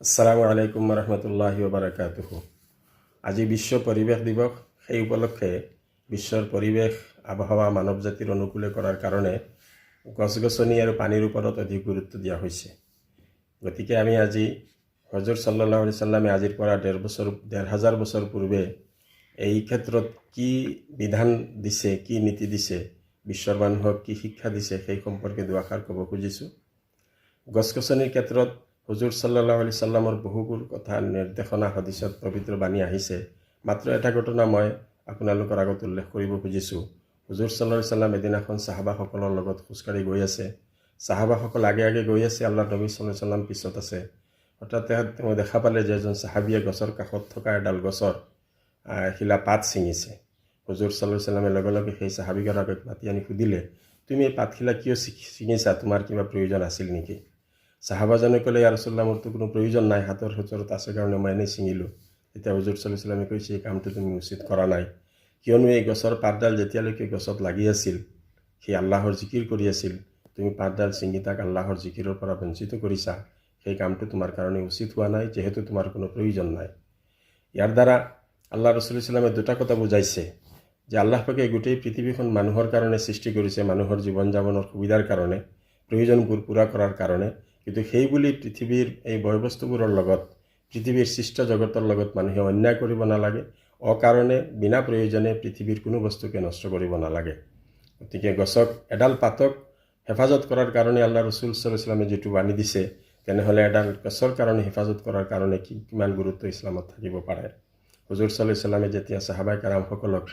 আসসালামু আলাইকুম ৰহমতুল্লাহি ওবাৰাকাতুহ। আজি বিশ্ব পৰিৱেশ দিৱস। সেই উপলক্ষে বিশ্বৰ পৰিৱেশ আবহাওয়া মানৱ জাতিৰ অনুকূলে কৰাৰ কাৰণে গছ গছনি আৰু পানীৰ ওপৰত অধিক গুৰুত্ব দিয়া হৈছে। গতিকে আমি আজি হজৰত সাল্লাল্লাহু আলাইহি সাল্লামে আজিৰ পৰা ১,৫০০ বছৰ পূৰ্বে এই ক্ষেত্ৰত কি বিধান দিছে, কি নীতি দিছে, বিশ্বৰ মানুহক কি শিক্ষা দিছে, সেই সম্পৰ্কে দুআষাৰ ক'ব খুজিছোঁ। গছ গছনিৰ ক্ষেত্ৰত হুজুৰ সাল্লাল্লাহু আলাইহি সাল্লামৰ বহুবোৰ কথা নিৰ্দেশনা হাদিছত পবিত্ৰ বাণী আহিছে। মাত্ৰ এটা ঘটনা মই আপোনালোকৰ আগত উল্লেখ কৰিব খুজিছোঁ। হুজুৰ সাল্লাল্লাহু আলাইহি সাল্লাম এদিনাখন সাহাবাসকলৰ লগত খোজকাঢ়ি গৈ আছে। সাহাবাসকল আগে আগে গৈ আছে, আল্লাহ নবী সাল্লাল্লাহু আলাইহি সাল্লাম পিছত আছে। হঠাৎ তেওঁ দেখা পালে যে এজন সাহাবিয়ে গছৰ কাষত থকা এডাল গছৰ শিলা পাত ছিঙিছে। হুজুৰ সাল্লাল্লাহু আলাইহি সাল্লামে লগে লগে সেই সাহাবিগৰাকীক মাতি আনি সুধিলে, তুমি এই পাতখিলা কিয় ছিঙিছা? তোমাৰ কিবা প্ৰয়োজন আছিল নেকি? সাহাবাজনে ক'লে, ইয়া ৰাছূলুল্লাহ, মোৰতো কোনো প্ৰয়োজন নাই, হাতৰ ওচৰত আছে কাৰণে মই এনেই ছিঙিলোঁ। তেতিয়া হুজুৰ সাল্লাল্লাহু আলাইহি সাল্লামে কৈছে, এই কামটো তুমি উচিত কৰা নাই, কিয়নো এই গছৰ পাতডাল যেতিয়ালৈকে গছত লাগি আছিল, সি আল্লাহৰ জিকিৰ কৰি আছিল, তুমি পাতডাল ছিঙি তাক আল্লাহৰ জিকিৰৰ পৰা বঞ্চিত কৰিছা। সেই কামটো তোমাৰ কাৰণে উচিত হোৱা নাই, যিহেতু তোমাৰ কোনো প্ৰয়োজন নাই। ইয়াৰ দ্বাৰা আল্লাহ ৰাছূল সাল্লাল্লাহু আলাইহি সাল্লামে দুটা কথা বুজাইছে যে আল্লাহ পাকে গোটেই পৃথিৱীখন মানুহৰ কাৰণে সৃষ্টি কৰিছে, মানুহৰ জীৱন যাপনৰ সুবিধাৰ কাৰণে, প্ৰয়োজনবোৰ পূৰা কৰাৰ কাৰণে। কিন্তু সেই বুলি পৃথিৱীৰ এই বয়বস্তুবোৰৰ লগত, পৃথিৱীৰ সৃষ্ট জগতৰ লগত মানুহে অন্যায় কৰিব নালাগে, অকাৰণে বিনা প্ৰয়োজনে পৃথিৱীৰ কোনো বস্তুকে নষ্ট কৰিব নালাগে। গতিকে গছক, এডাল পাতক হেফাজত কৰাৰ কাৰণে আল্লাহ ৰাছূল সাল্লাল্লাহু আলাইহি সাল্লামে যিটো বাণী দিছে, তেনেহ'লে এডাল গছৰ কাৰণে হেফাজত কৰাৰ কাৰণে কিমান গুৰুত্ব ইছলামত থাকিব পাৰে। হুজুৰ সাল্লাল্লাহু আলাইহি সাল্লামে যেতিয়া সাহাবায়ে কেৰামসকলক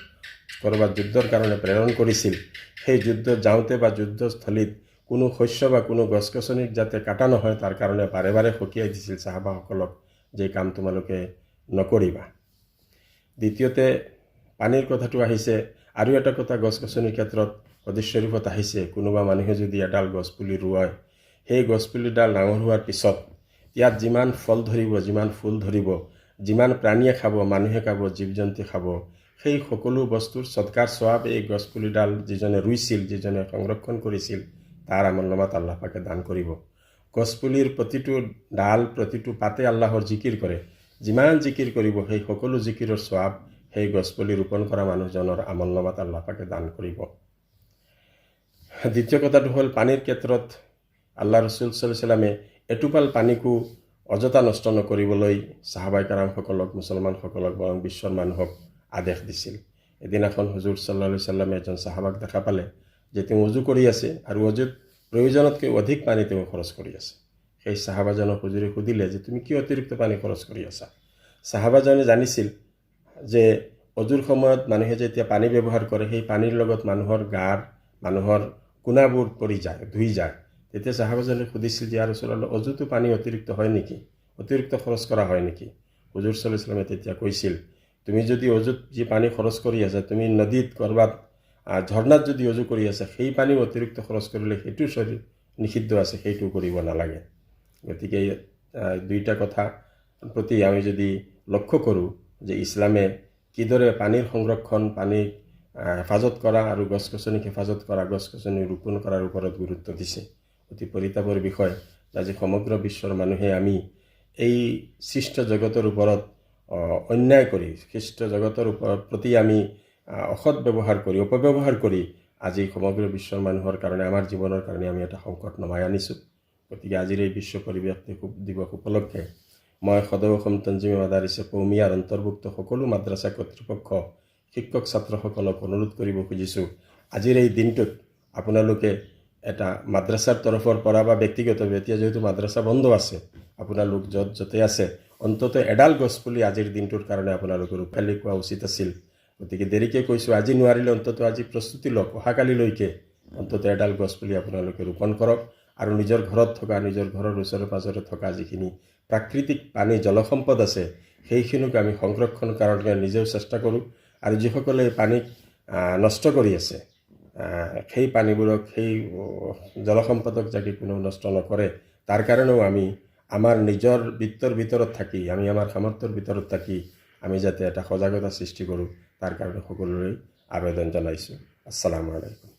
ক'ৰবাত যুদ্ধৰ কাৰণে প্ৰেৰণ কৰিছিল, সেই যুদ্ধত যাওঁতে বা যুদ্ধস্থলীত কোনো শস্য বা কোনো গছ গছনিক যাতে কাটা নহয়, তাৰ কাৰণে বাৰে বাৰে সকীয়াই দিছিল সাহাবাসকলক যে কাম তোমালোকে নকৰিবা। দ্বিতীয়তে পানীৰ কথাটো আহিছে। আৰু এটা কথা গছ গছনিৰ ক্ষেত্ৰত হাদিছ শৰীফত আহিছে, কোনোবা মানুহে যদি এডাল গছপুলি ৰুৱায়, সেই গছপুলিডাল ডাঙৰ হোৱাৰ পিছত ইয়াত যিমান ফল ধৰিব, যিমান ফুল ধৰিব, যিমান প্ৰাণীয়ে খাব, মানুহে খাব, জীৱ জন্তুৱে খাব, সেই সকলো বস্তুৰ সদকাৰ সৱাব এই গছপুলিডাল যিজনে ৰুইছিল, যিজনে সংৰক্ষণ কৰিছিল, তাৰ আমলনামাত আল্লাহ পাকে দান কৰিব। গছপুলিৰ প্ৰতিটো ডাল, প্ৰতিটো পাতে আল্লাহৰ জিকিৰ কৰে। যিমান জিকিৰ কৰিব, সেই সকলো জিকিৰৰ সৱাব সেই গছপুলি ৰোপণ কৰা মানুহজনৰ আমলনামাত আল্লাহ পাকে দান কৰিব। দ্বিতীয় কথাটো হ'ল পানীৰ ক্ষেত্ৰত আল্লাহ ৰাছূল সাল্লাল্লাহু আলাইহি সাল্লামে এটোপাল পানীকো অযথা নষ্ট নকৰিবলৈ সাহাবায়ে কেৰামসকলক, মুছলমানসকলক, বৰং বিশ্বৰ মানুহক আদেশ দিছিল। এদিনাখন হুজুৰ সাল্লাল্লাহু আলাইহি সাল্লামে এজন সাহাবাক দেখা পালে যে তেওঁ অজু কৰি আছে আৰু অজুত প্ৰয়োজনতকৈ অধিক পানী তেওঁ খৰচ কৰি আছে। সেই সাহাবাজনক হুজুৰে সুধিলে যে তুমি কিয় অতিৰিক্ত পানী খৰচ কৰি আছা? সাহাবাজনে জানিছিল যে অজুৰ সময়ত মানুহে যেতিয়া পানী ব্যৱহাৰ কৰে, সেই পানীৰ লগত মানুহৰ গাৰ, মানুহৰ কোণাবোৰ পৰি যায়, ধুই যায়। তেতিয়া সাহাবাজনে সুধিছিল যে ইয়া ৰাছূলুল্লাহ, অজুতো পানী অতিৰিক্ত হয় নেকি? অতিৰিক্ত খৰচ কৰা হয় নেকি? হুজুৰ সাল্লাল্লাহু আলাইহি সাল্লামে তেতিয়া কৈছিল, তুমি যদি অজুত যি পানী খৰচ কৰি আছা, তুমি নদীত, ক'ৰবাত ঝৰ্ণাত যদি অজু কৰি আছে, সেই পানী অতিৰিক্ত খৰচ কৰিলে সেইটো শৰীৰ নিষিদ্ধ আছে, সেইটো কৰিব নালাগে। গতিকে দুইটা কথা প্ৰতি আমি যদি লক্ষ্য কৰোঁ যে ইছলামে কিদৰে পানীৰ সংৰক্ষণ, পানীক হেফাজত কৰা আৰু গছ গছনিক হেফাজত কৰা, গছ গছনি ৰোপণ কৰাৰ ওপৰত গুৰুত্ব দিছে। অতি পৰিতাপৰ বিষয় আজি সমগ্ৰ বিশ্বৰ মানুহে আমি এই সৃষ্ট জগতৰ ওপৰত অন্যায় কৰি, সৃষ্ট জগতৰ প্ৰতি আমি অসৎ ব্যৱহাৰ কৰি, অপব্যৱহাৰ কৰি আজি সমগ্ৰ বিশ্বৰ মানুহৰ কাৰণে, আমাৰ জীৱনৰ কাৰণে আমি এটা সংকট নমাই আনিছোঁ। গতিকে আজিৰ এই বিশ্ব পৰিৱেশ দিৱস উপলক্ষে মই সদৌ অসম তঞ্জিমে মাদাৰিছে কৌমিয়াৰ অন্তৰ্ভুক্ত সকলো মাদ্ৰাছা কৰ্তৃপক্ষ, শিক্ষক ছাত্ৰসকলক অনুৰোধ কৰিব খুজিছোঁ, আজিৰ এই দিনটোত আপোনালোকে এটা মাদ্ৰাছাৰ তৰফৰ পৰা বা ব্যক্তিগতভাৱে, এতিয়া যিহেতু মাদ্ৰাছা বন্ধ আছে, আপোনালোক য'তে আছে অন্ততঃ এডাল গছপুলি আজিৰ দিনটোৰ কাৰণে আপোনালোকে ৰোপালি কোৱা উচিত আছিল। গতিকে দেৰিকৈ কৈছোঁ, আজি নোৱাৰিলে অন্ততঃ আজি প্ৰস্তুতি লওক, অহাকালিলৈকে অন্ততঃ এডাল গছপুলি আপোনালোকে ৰোপণ কৰক আৰু নিজৰ ঘৰত থকা, নিজৰ ঘৰৰ ওচৰে পাঁজৰে থকা যিখিনি প্ৰাকৃতিক পানী, জলসম্পদ আছে, সেইখিনিক আমি সংৰক্ষণ কাৰণে নিজেও চেষ্টা কৰোঁ। আৰু যিসকলে পানীক নষ্ট কৰি আছে, সেই পানীবোৰক, সেই জলসম্পদক যাতে কোনো নষ্ট নকৰে, তাৰ কাৰণেও আমি আমাৰ নিজৰ বৃত্তৰ ভিতৰত থাকি, আমি আমাৰ সামৰ্থ্যৰ ভিতৰত থাকি আমি যাতে এটা সজাগতা সৃষ্টি কৰোঁ, তাৰ কাৰণে সকলোৰে আবেদন জনাইছোঁ। আসসালামু আলাইকুম।